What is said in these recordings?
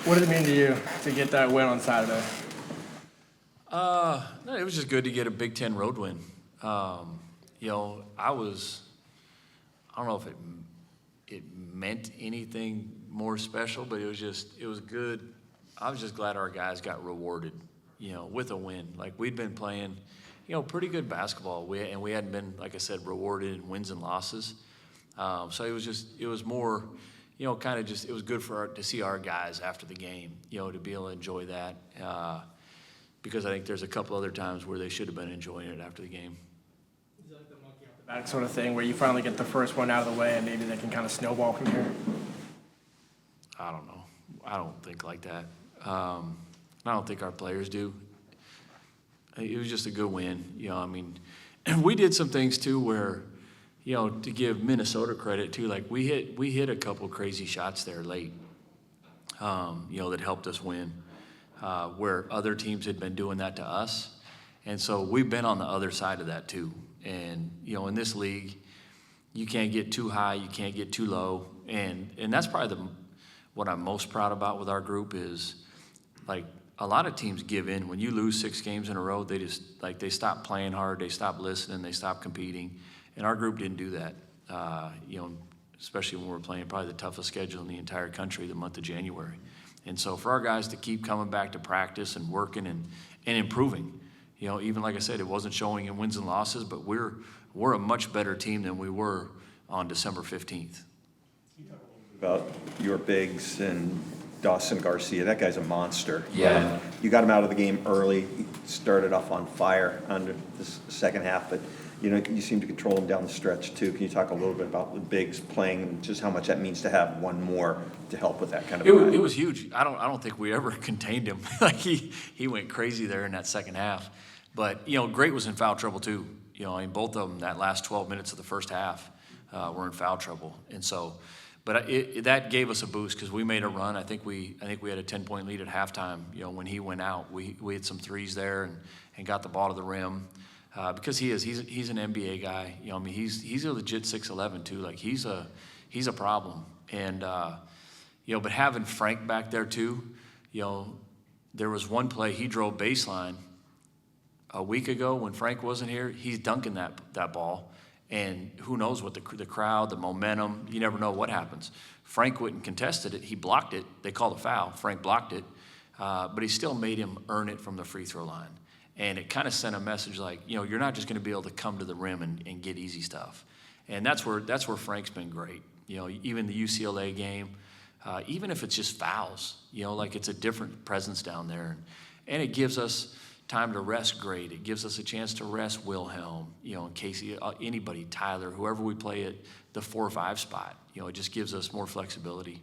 What did it mean to you to get that win on Saturday? No, it was just good to get a Big Ten road win. I don't know if it meant anything more special, but it was good. I was just glad our guys got rewarded, with a win. Like, we'd been playing, pretty good basketball. We hadn't been, like I said, rewarded in wins and losses. So it was more, it was good to see our guys after the game, to be able to enjoy that. Because I think there's a couple other times where they should have been enjoying it after the game. Is it like the monkey off the back sort of thing where you finally get the first one out of the way and maybe they can kind of snowball from here? I don't know. I don't think like that. I don't think our players do. It was just a good win. And we did some things too where, to give Minnesota credit too, like we hit a couple crazy shots there late, that helped us win. Where other teams had been doing that to us. And so we've been on the other side of that too. And, in this league, you can't get too high, you can't get too low. And that's probably what I'm most proud about with our group is, like, a lot of teams give in. When you lose 6 games in a row, they stop playing hard, they stop listening, they stop competing. And our group didn't do that, especially when we're playing probably the toughest schedule in the entire country, the month of January. And so for our guys to keep coming back to practice and working and improving, even like I said, it wasn't showing in wins and losses, but we're a much better team than we were on December 15th. About your bigs and Dawson Garcia, that guy's a monster. Yeah. And you got him out of the game early. He started off on fire under the second half, but you seem to control him down the stretch too. Can you talk a little bit about the bigs playing and just how much that means to have one more to help with that kind of? It was huge. I don't think we ever contained him. Like he went crazy there in that second half. But Great was in foul trouble too. Both of them that last 12 minutes of the first half were in foul trouble, and so. But that gave us a boost because we made a run. I think we had a 10-point lead at halftime. When he went out, we had some threes there and got the ball to the rim. Because he's an NBA guy, he's a legit 6'11" too. Like he's a problem, and but having Frank back there too, there was one play he drove baseline a week ago when Frank wasn't here. He's dunking that ball, and who knows what the crowd, the momentum, you never know what happens. Frank wouldn't contested it. He blocked it. They called a foul. Frank blocked it, but he still made him earn it from the free throw line. And it kind of sent a message like, you're not just going to be able to come to the rim and get easy stuff. And that's where Frank's been great. Even the UCLA game, even if it's just fouls, like it's a different presence down there. And it gives us time to rest Great. It gives us a chance to rest Wilhelm, Casey, anybody, Tyler, whoever we play at the 4 or 5 spot. It just gives us more flexibility.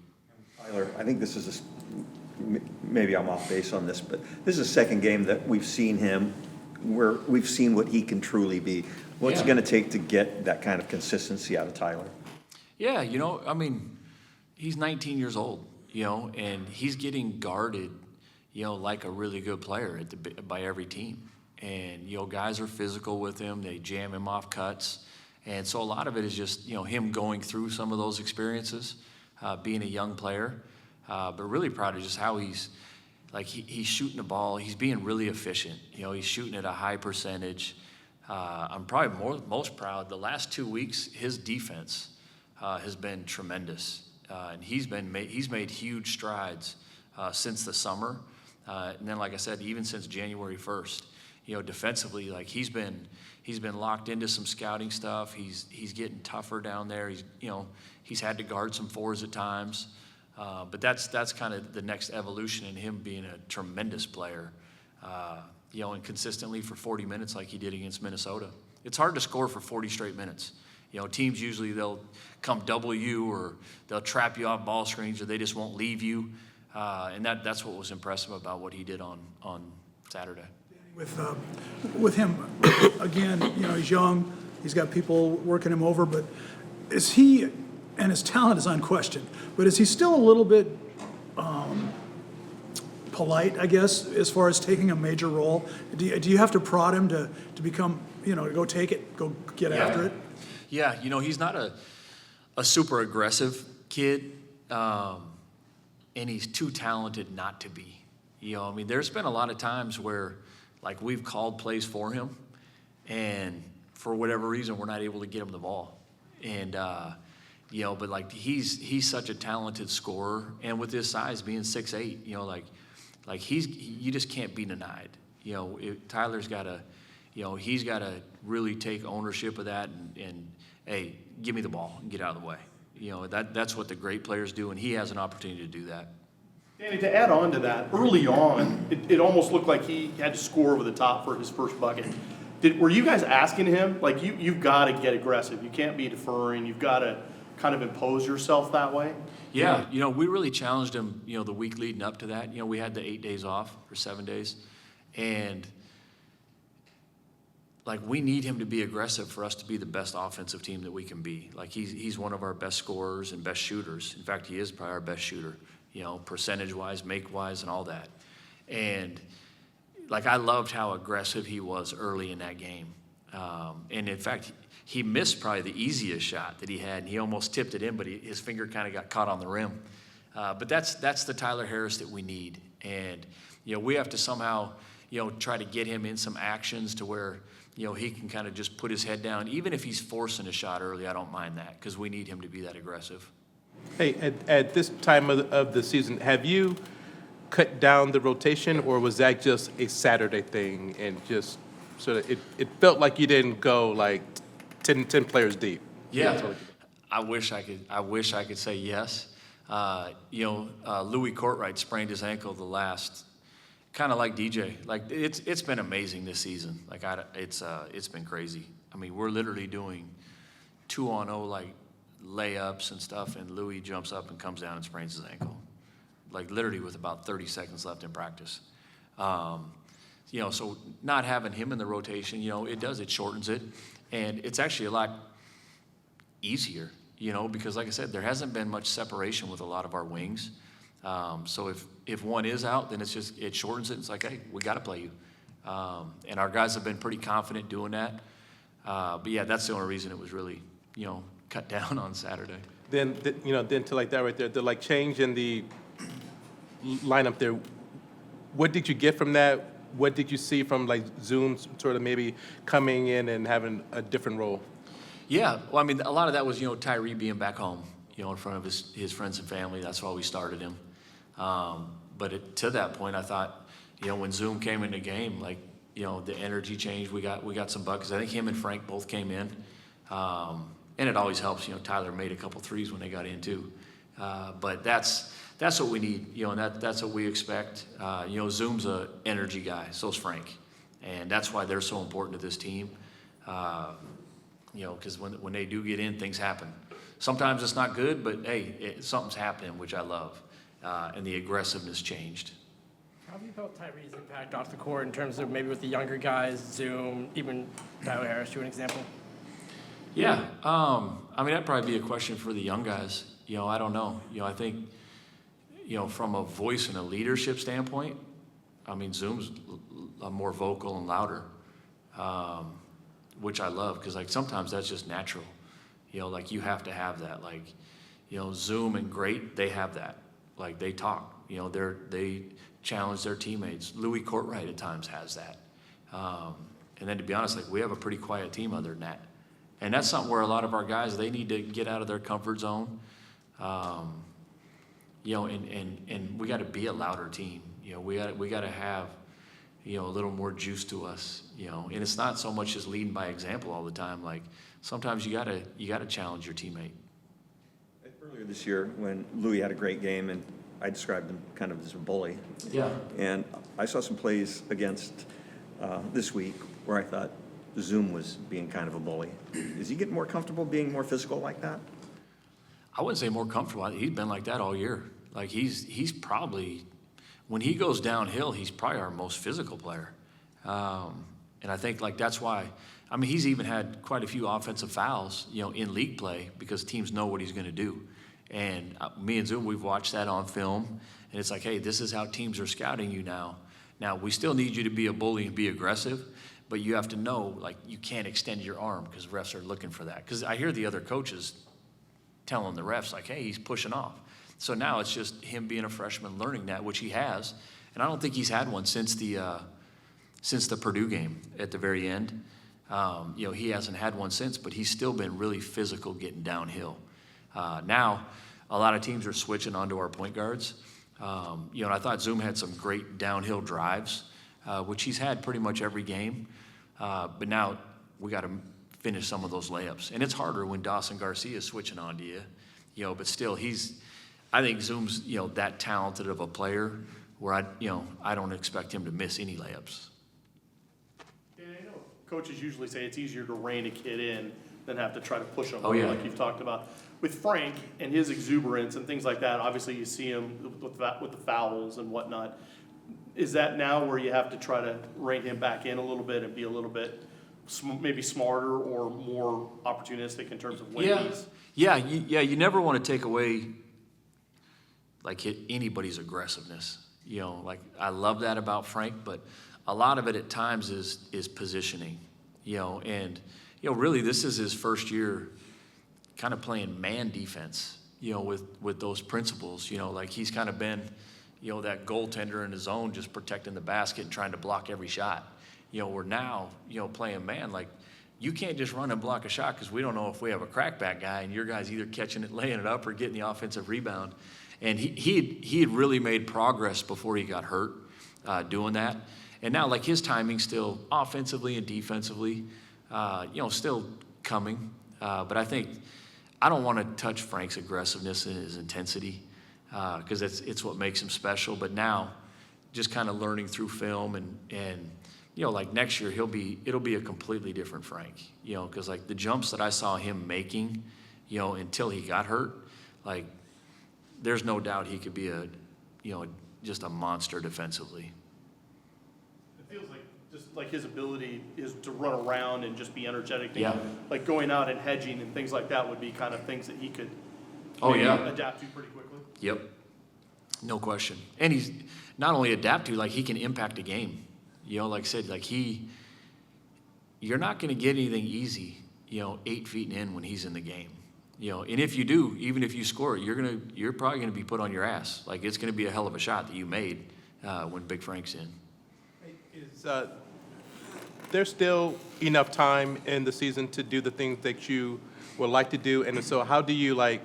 Tyler, I think this is maybe I'm off base on this, but this is the second game that we've seen him where we've seen what he can truly be. What's it going to take to get that kind of consistency out of Tyler? Yeah, he's 19 years old, and he's getting guarded, like a really good player by every team. And, guys are physical with him. They jam him off cuts. And so a lot of it is just, him going through some of those experiences, being a young player. But really proud of just how he's shooting the ball. He's being really efficient. He's shooting at a high percentage. I'm probably most proud. The last 2 weeks, his defense has been tremendous, and he's made huge strides since the summer, and then like I said, even since January 1st. Defensively, like he's been locked into some scouting stuff. He's getting tougher down there. He's had to guard some 4s at times. But that's kind of the next evolution in him being a tremendous player, and consistently for 40 minutes like he did against Minnesota. It's hard to score for 40 straight minutes. Teams usually they'll come double you or they'll trap you off ball screens or they just won't leave you. And that's what was impressive about what he did on Saturday. With him, again, he's young. He's got people working him over, but is he... And his talent is unquestioned, but is he still a little bit polite, I guess, as far as taking a major role? Do you have to prod him to become, to go take it, go get after it? Yeah, he's not a super aggressive kid. and he's too talented not to be. I mean, there's been a lot of times where, like, we've called plays for him, and for whatever reason, we're not able to get him the ball. And, but, like, he's such a talented scorer, and with his size being 6'8", you just can't be denied. Tyler's got to, he's got to really take ownership of that and, hey, give me the ball and get out of the way. That's what the great players do, and he has an opportunity to do that. Danny, to add on to that, early on, it almost looked like he had to score over the top for his first bucket. Were you guys asking him, like, you've got to get aggressive. You can't be deferring. You've got to kind of impose yourself that way? Yeah, we really challenged him, the week leading up to that. We had the 8 days off, or 7 days. And, like, we need him to be aggressive for us to be the best offensive team that we can be. Like, he's one of our best scorers and best shooters. In fact, he is probably our best shooter, percentage-wise, make-wise, and all that. And, like, I loved how aggressive he was early in that game. And, in fact, he missed probably the easiest shot that he had, and he almost tipped it in, but his finger kind of got caught on the rim. But that's the Tyler Harris that we need. And, we have to somehow, try to get him in some actions to where, he can kind of just put his head down. Even if he's forcing a shot early, I don't mind that because we need him to be that aggressive. Hey, at this time of the season, have you cut down the rotation, or was that just a Saturday thing and just sort of it felt like you didn't go like 10 players deep? Yeah, I wish I could say yes. Louis Courtright sprained his ankle the last, kind of like DJ. Like it's been amazing this season. Like it's been crazy. I mean, we're literally doing 2-on-0 like layups and stuff, and Louis jumps up and comes down and sprains his ankle, like literally with about 30 seconds left in practice. So not having him in the rotation, it shortens it, and it's actually a lot easier, because like I said, there hasn't been much separation with a lot of our wings. So if one is out, then it shortens it. It's like, hey, we got to play you. And our guys have been pretty confident doing that. But yeah, that's the only reason it was really, cut down on Saturday. Then to like that right there, the like change in the lineup there, what did you get from that? What did you see from like Zoom sort of maybe coming in and having a different role? Yeah, well, I mean, a lot of that was, Tyree being back home, in front of his friends and family. That's why we started him. But to that point, I thought, when Zoom came in the game, like, the energy changed. We got some buckets. I think him and Frank both came in. And it always helps, Tyler made a couple threes when they got in too. But that's what we need, and that's what we expect. Zoom's a energy guy, so's Frank. And that's why they're so important to this team. Because when they do get in, things happen. Sometimes it's not good, but hey, something's happening, which I love. And the aggressiveness changed. How have you felt Tyree's impact off the court in terms of maybe with the younger guys, Zoom, even Tyler Harris, to an example? Yeah, I mean, that'd probably be a question for the young guys. I don't know. I think, from a voice and a leadership standpoint, I mean, Zoom's more vocal and louder, which I love because, like, sometimes that's just natural. Like, you have to have that. Like, Zoom and Great, they have that. Like, they talk. They challenge their teammates. Louis Courtright at times has that. And then, to be honest, like, we have a pretty quiet team other than that. And that's something where a lot of our guys, they need to get out of their comfort zone. And we got to be a louder team. We got to have, a little more juice to us. And it's not so much as leading by example all the time. Like, sometimes you gotta challenge your teammate. Earlier this year, when Louis had a great game, and I described him kind of as a bully. Yeah. And I saw some plays against this week where I thought Zoom was being kind of a bully. Is he getting more comfortable being more physical like that? I wouldn't say more comfortable. He's been like that all year. Like, he's probably, when he goes downhill, he's probably our most physical player. And I think, like, that's why, I mean, he's even had quite a few offensive fouls, in league play because teams know what he's going to do. And me and Zoom, we've watched that on film, and it's like, hey, this is how teams are scouting you now. Now, we still need you to be a bully and be aggressive, but you have to know, like, you can't extend your arm because refs are looking for that. Because I hear the other coaches telling the refs, like, hey, he's pushing off. So now it's just him being a freshman learning that, which he has. And I don't think he's had one since the Purdue game at the very end. He hasn't had one since, but he's still been really physical getting downhill. Now, a lot of teams are switching onto our point guards. And I thought Zoom had some great downhill drives, which he's had pretty much every game. But now we got to finish some of those layups. And it's harder when Dawson Garcia is switching on to you, but still I think Zoom's, that talented of a player where I don't expect him to miss any layups. And I know coaches usually say it's easier to rein a kid in than have to try to push them, Oh, yeah. like you've talked about. With Frank and his exuberance and things like that, obviously you see him with the fouls and whatnot. Is that now where you have to try to rein him back in a little bit and be a little bit maybe smarter or more opportunistic in terms of when he's... You never want to take away anybody's aggressiveness. I love that about Frank, but a lot of it at times is positioning, and really this is his first year kind of playing man defense, with those principles, he's kind of been, that goaltender in his zone, just protecting the basket and trying to block every shot. We're now, playing man, you can't just run and block a shot because we don't know if we have a crackback guy and your guy's either catching it, laying it up, or getting the offensive rebound. And he had really made progress before he got hurt doing that. And now, his timing still offensively and defensively, still coming. But I think I don't want to touch Frank's aggressiveness and his intensity because it's what makes him special. But now, just kind of learning through film and next year it'll be a completely different Frank. Because the jumps that I saw him making, until he got hurt, there's no doubt he could be just a monster defensively. It feels like his ability is to run around and just be energetic. Yeah. Going out and hedging and things like that would be kind of things that he could adapt to pretty quickly. Yep. No question. And he's not only adapt to, he can impact a game. Like I said, you're not going to get anything easy, 8 feet in when he's in the game. And if you do, even if you score, you're probably going to be put on your ass. It's going to be a hell of a shot that you made when Big Frank's in. Is there still enough time in the season to do the things that you would like to do? And so how do you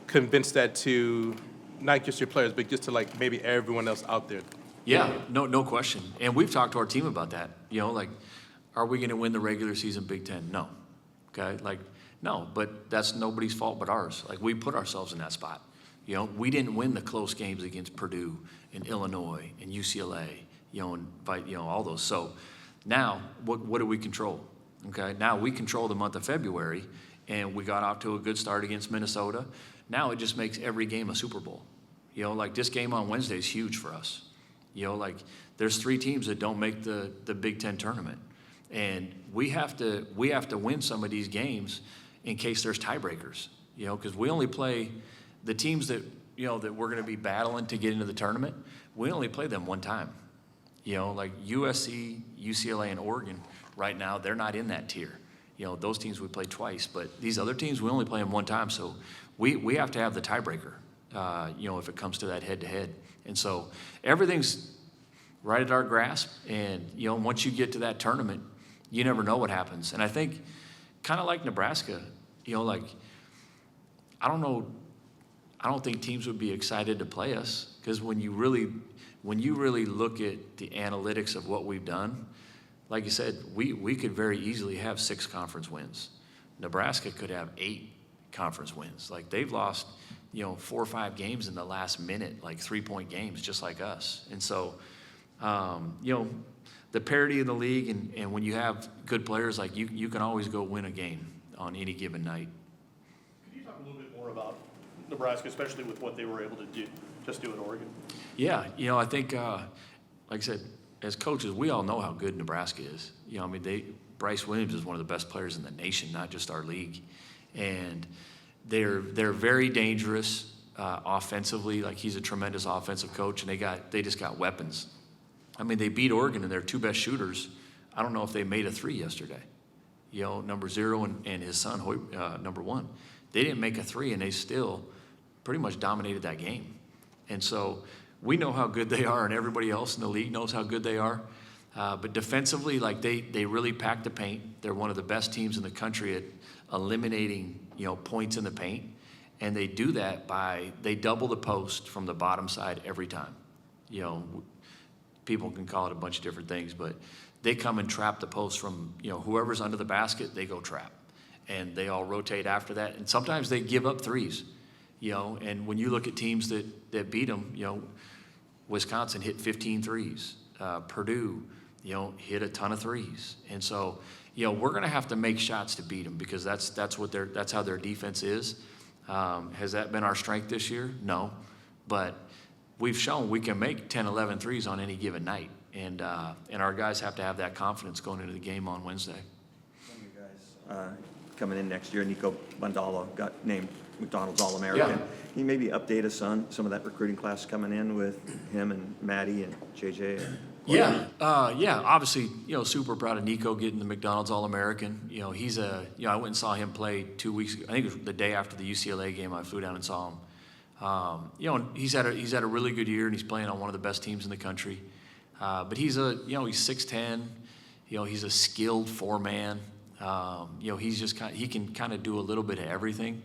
convince that to not just your players, but just to maybe everyone else out there? Yeah, no question. And we've talked to our team about that. Are we going to win the regular season Big Ten? No. Okay, no, but that's nobody's fault but ours. We put ourselves in that spot. We didn't win the close games against Purdue and Illinois and UCLA, all those. So now, what do we control? Okay, now we control the month of February, and we got off to a good start against Minnesota. Now it just makes every game a Super Bowl. This game on Wednesday is huge for us. There's 3 teams that don't make the Big Ten tournament, and we have to win some of these games in case there's tiebreakers. Because we only play the teams that that we're going to be battling to get into the tournament. We only play them one time. USC, UCLA, and Oregon right now, they're not in that tier. Those teams we play twice, but these other teams we only play them one time. So we have to have the tiebreaker. If it comes to that head-to-head. And so everything's right at our grasp. And, once you get to that tournament, you never know what happens. And I think kind of like Nebraska, I don't know, I don't think teams would be excited to play us because when you really look at the analytics of what we've done, like you said, we could very easily have 6 conference wins. Nebraska could have 8 conference wins. They've lost 4 or 5 games in the last minute, 3-point games, just like us. And so, the parity in the league, and when you have good players, you can always go win a game on any given night. Could you talk a little bit more about Nebraska, especially with what they were able to do at Oregon? Yeah, I think, like I said, as coaches, we all know how good Nebraska is. Bryce Williams is one of the best players in the nation, not just our league. And they're very dangerous offensively. He's a tremendous offensive coach, and they just got weapons. They beat Oregon, and their 2 best shooters, I don't know if they made a 3 yesterday. number 0 and his son, number 1. They didn't make a 3, and they still pretty much dominated that game. And so we know how good they are, and everybody else in the league knows how good they are. But defensively, like they really pack the paint. They're one of the best teams in the country at eliminating, points in the paint. And they do that they double the post from the bottom side every time. People can call it a bunch of different things, but they come and trap the post from, whoever's under the basket, they go trap. And they all rotate after that. And sometimes they give up threes, and when you look at teams that beat them, Wisconsin hit 15 threes. Purdue, hit a ton of threes. And so, we're going to have to make shots to beat them because that's how their defense is. Has that been our strength this year? No. But we've shown we can make 10, 11 threes on any given night. And our guys have to have that confidence going into the game on Wednesday. One of you guys coming in next year, Nico Bandala got named McDonald's All-American. Yeah. Can you maybe update us on some of that recruiting class coming in with him and Maddie and JJ? And Yeah, obviously, super proud of Nico getting the McDonald's All-American. He's I went and saw him play 2 weeks ago. I think it was the day after the UCLA game. I flew down and saw him. He's had a really good year, and he's playing on one of the best teams in the country. But he's 6'10". He's a skilled four-man. He's just he can kind of do a little bit of everything.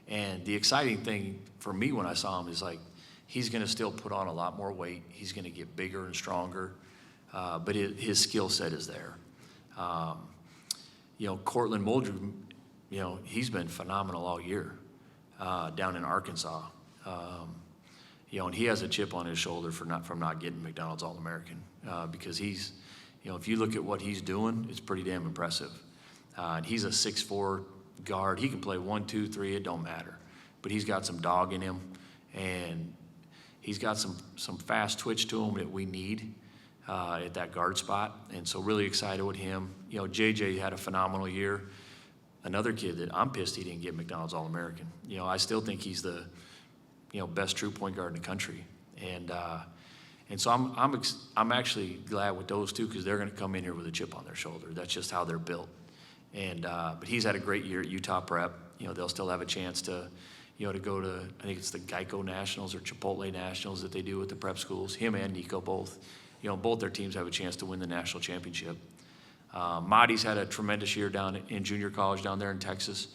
And the exciting thing for me when I saw him is like he's going to still put on a lot more weight. He's going to get bigger and stronger. But his skill set is there. Cortland Muldrew, he's been phenomenal all year down in Arkansas. And he has a chip on his shoulder from not getting McDonald's All-American because he's, if you look at what he's doing, it's pretty damn impressive. And he's a 6'4" guard. He can play 1, 2, 3, it don't matter. But he's got some dog in him, and he's got some fast twitch to him that we need at that guard spot. And so really excited with him. JJ had a phenomenal year. Another kid that I'm pissed he didn't get McDonald's All-American. I still think he's the best true point guard in the country. And so I'm actually glad with those two because they're going to come in here with a chip on their shoulder. That's just how they're built. And but he's had a great year at Utah Prep. They'll still have a chance to to go to, I think it's the Geico Nationals or Chipotle Nationals that they do with the prep schools. Him and Nico both. Both their teams have a chance to win the national championship. Madi's had a tremendous year down in junior college down there in Texas.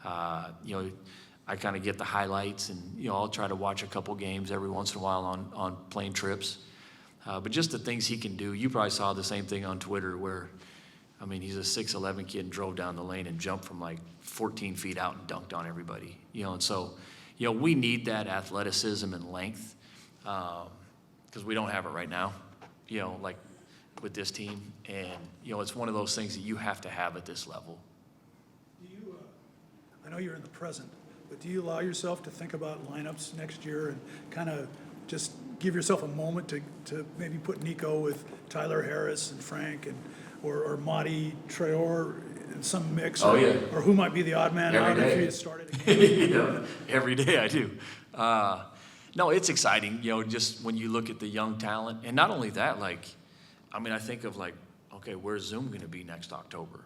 I kind of get the highlights, and I'll try to watch a couple games every once in a while on plane trips. But just the things he can do. You probably saw the same thing on Twitter where, he's a 6'11" kid and drove down the lane and jumped from like 14 feet out and dunked on everybody. And so, we need that athleticism and length because we don't have it right now, like with this team. And, it's one of those things that you have to have at this level. Do you, I know you're in the present, but do you allow yourself to think about lineups next year and kind of just give yourself a moment to maybe put Nico with Tyler Harris and Frank or Madi Traore in some mix? Oh, yeah. Or who might be the odd man Every out day. if you started again? Every day I do. No, it's exciting, just when you look at the young talent. And not only that, I think of okay, where's Zoom going to be next October?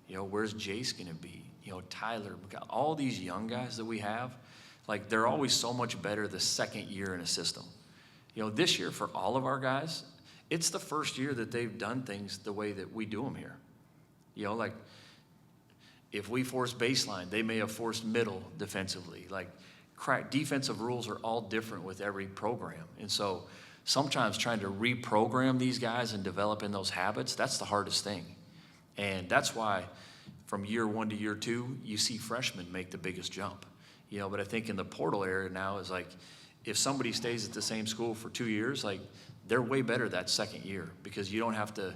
Where's Jace going to be? Tyler, all these young guys that we have, they're always so much better the second year in a system. This year for all of our guys, it's the first year that they've done things the way that we do them here. If we force baseline, they may have forced middle defensively. Defensive rules are all different with every program. And so sometimes trying to reprogram these guys and developing those habits, that's the hardest thing. And that's why from year 1 to year 2, you see freshmen make the biggest jump. But I think in the portal area now is if somebody stays at the same school for 2 years, they're way better that second year because you don't have to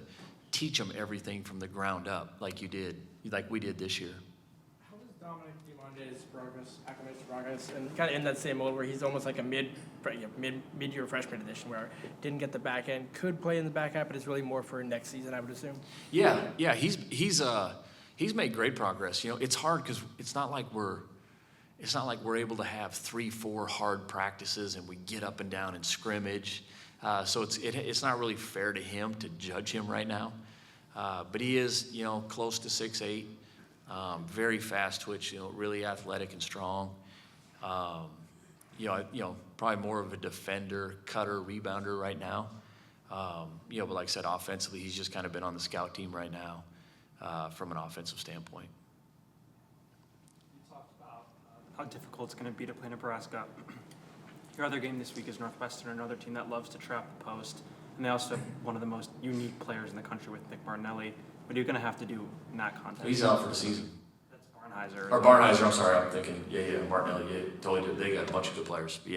teach them everything from the ground up like we did this year. How does Dominic Diamante's progress acclimate to progress? And kind of in that same mode where he's almost like a mid-year freshman edition where didn't get the back end, could play in the back half, but it's really more for next season, I would assume. Yeah, he's made great progress. It's hard because it's not like we're able to have 3-4 hard practices and we get up and down and scrimmage. So it's not really fair to him to judge him right now. But he is, close to 6'8", very fast twitch, really athletic and strong. probably more of a defender, cutter, rebounder right now. But like I said, offensively, he's just kind of been on the scout team right now from an offensive standpoint. You talked about how difficult it's going to be to play Nebraska. Your other game this week is Northwestern, another team that loves to trap the post, and they also have one of the most unique players in the country with Nick Martinelli. What are you going to have to do in that contest? He's out for the season. That's Barnheiser. Or Barnheiser, I'm sorry, I'm thinking, Martinelli, totally did. They got a bunch of good players. We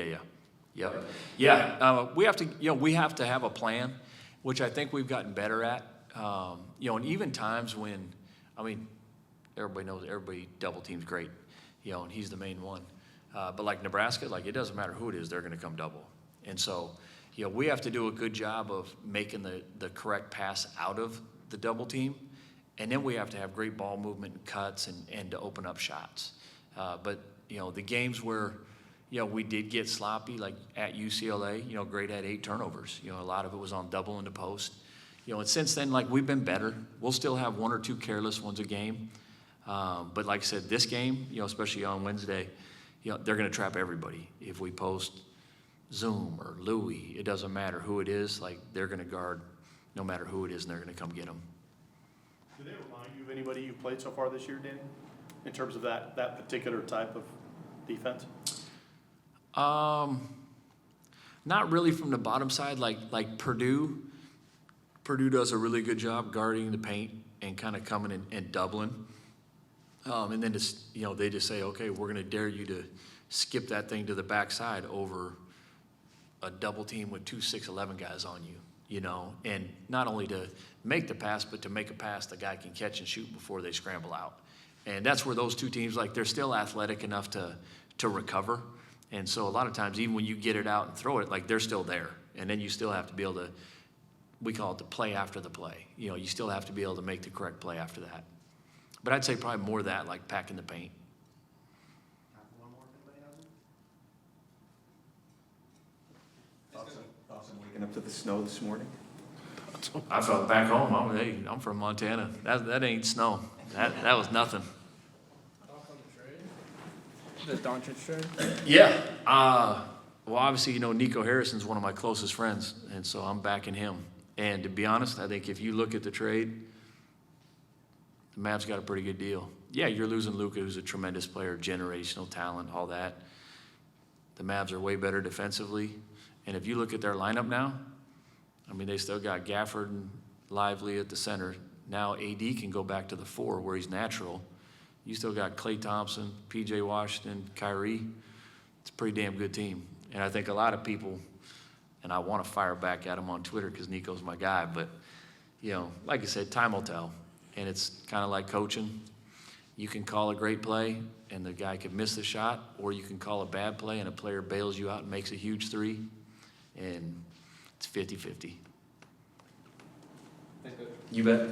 have to have a plan, which I think we've gotten better at. And even times when, everybody knows everybody double teams great, and he's the main one. But like Nebraska, it doesn't matter who it is, they're going to come double. And so, we have to do a good job of making the correct pass out of the double team. And then we have to have great ball movement and cuts and to open up shots. But the games where, we did get sloppy, like at UCLA, Grade had 8 turnovers. A lot of it was on double into post. And since then, we've been better. We'll still have 1 or 2 careless ones a game. But like I said, this game, especially on Wednesday, they're going to trap everybody. If we post Zoom or Louis, it doesn't matter who it is, they're going to guard no matter who it is, and they're going to come get them. Do they remind you of anybody you've played so far this year, Danny, in terms of that particular type of defense? Not really from the bottom side, like Purdue. Purdue does a really good job guarding the paint and kind of coming in and doubling. And then they just say, okay, we're going to dare you to skip that thing to the backside over a double team with 2 6'11" guys on you. And not only to make the pass, but to make a pass the guy can catch and shoot before they scramble out. And that's where those two teams, they're still athletic enough to recover. And so a lot of times, even when you get it out and throw it, they're still there. And then you still have to be able to, we call it the play after the play. You still have to be able to make the correct play after that. But I'd say probably more of that, like packing the paint. Thoughts on waking up to the snow this morning? I felt back home. I'm from Montana. That ain't snow. That was nothing. The Doncic trade? Yeah. Well, obviously, Nico Harrison's one of my closest friends, and so I'm backing him. And to be honest, I think if you look at the trade, the Mavs got a pretty good deal. Yeah, you're losing Luka, who's a tremendous player, generational talent, all that. The Mavs are way better defensively. And if you look at their lineup now, they still got Gafford and Lively at the center. Now AD can go back to the 4 where he's natural. You still got Klay Thompson, P.J. Washington, Kyrie. It's a pretty damn good team. And I think a lot of people, and I want to fire back at him on Twitter because Nico's my guy, but, like I said, time will tell. And it's kind of like coaching. You can call a great play, and the guy could miss the shot, or you can call a bad play, and a player bails you out and makes a huge 3, and it's 50-50. You bet.